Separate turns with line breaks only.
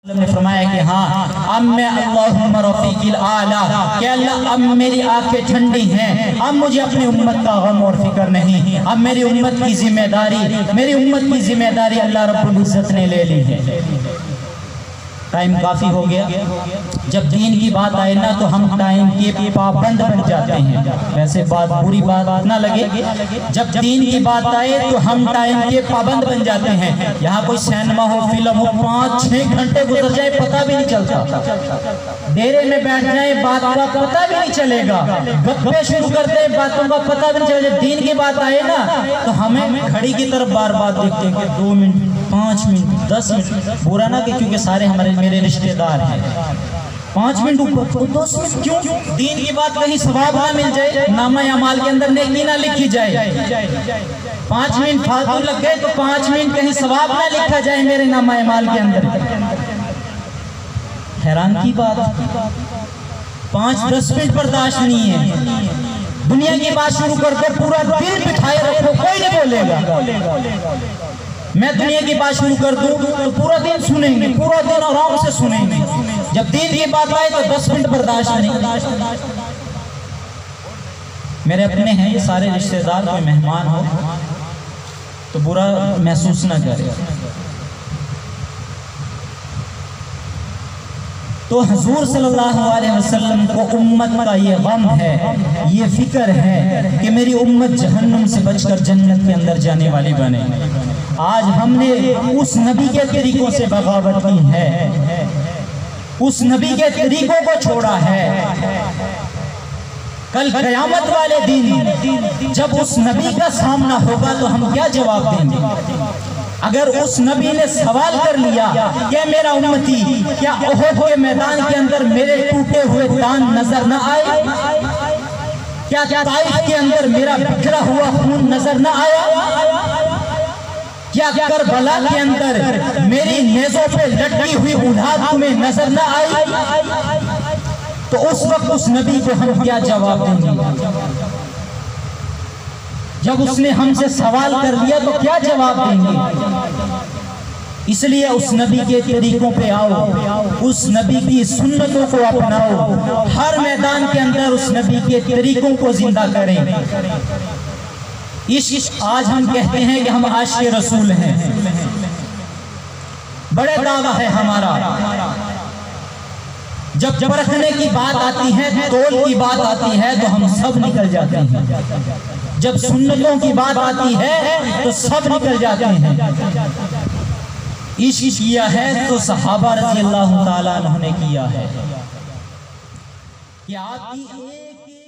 ने फरमाया कि हाँ अब मैं अल्लाहुम्मा रफ़ीक़िल आला कि अल्लाह अब मेरी आंखें ठंडी हैं, अब मुझे अपनी उम्मत का गम और फिक्र नहीं, अब मेरी उम्मत की जिम्मेदारी अल्लाह रब्बुल इज़्ज़त ने ले ली है। टाइम काफ़ी हो गया। जब दीन की बात आए ना तो हम टाइम के पाबंद बन जाते हैं। वैसे बात बुरी बात ना लगे, जब दीन की बात आए तो हम टाइम के पाबंद बन जाते हैं। यहाँ कोई सिनेमा हो, फिल्म हो, 5-6 घंटे गुजर जाए पता भी नहीं चलता। डेरे में बैठ जाए बात का पता भी नहीं चलेगा, गप्पे शुरू करते हैं बातों का पता भी नहीं चलेगा। दीन की बात आए ना तो हमें घड़ी की तरफ बार बार देखते हैं कि 2 मिनट, 5 मिनट, 10 मिनट। बुरा ना कि क्योंकि सारे मेरे रिश्तेदार हैं, 5 मिनट ऊपर 10 मिनट क्यों? दीन की बात कहीं सवाब ना मिल जाए, नामा अमाल के अंदर नेकी ना लिखी जाए। 5 मिनट फालतू लग गए तो 5 मिनट कहीं सवाब ना लिखा जाए मेरे नामा अमाल के अंदर। हैरान की बात, 5-10 मिनट बर्दाश्त नहीं है। दुनिया की बात शुरू करके पूरा दिल बिठाए रखो, कोई नहीं बोलेगा। मैं दुनिया की बात शुरू कर दूं तो पूरा दिन सुनेंगे, पूरा दिन आराम से सुनेंगे। जब दीन की बात आए तो 10 मिनट बर्दाश्त नहीं। मेरे अपने हैं ये सारे रिश्तेदार, कोई मेहमान हो तो बुरा महसूस ना करे। तो हुजूर सल्लल्लाहु अलैहि वसल्लम को उम्मत का ये गम है, ये फिक्र है कि मेरी उम्मत जहन्नुम से बचकर जन्नत के अंदर जाने वाली बने। आज हमने उस नबी के तरीकों से बगावत की है, उस नबी के तरीकों को छोड़ा है। कल क़यामत वाले दिन जब उस नबी का सामना होगा तो हम क्या जवाब देंगे? अगर उस नबी ने सवाल कर लिया कि मेरा उम्मती, क्या ओहद के मैदान के अंदर मेरे टूटे हुए दान नजर न आए? क्या ताइफ के अंदर मेरा बिखरा हुआ खून नजर न आया? क्या करबला के अंदर मेरी नेज़ों पे लटकी हुई औलाद तुम्हें नजर न आई? तो उस वक्त उस नबी को हम क्या जवाब देंगे? जब उसने हमसे सवाल कर लिया तो क्या जवाब देंगे? इसलिए उस नबी के तरीकों पे आओ, उस नबी की सुन्नतों को अपनाओ, हर मैदान के अंदर उस नबी के तरीकों को जिंदा करें। आज हम कहते हैं कि हम आशिक़े रसूल हैं, बड़े दावा है हमारा। जब परखने की बात आती है, तोल की बात आती है तो हम सब निकल जाते हैं। जब सुन्नतों की बात आती है तो सब निकल जाते हैं। इश्क किया है तो सहाबा रज़ी अल्लाह ताला अन्हु ने किया है कि आपकी एक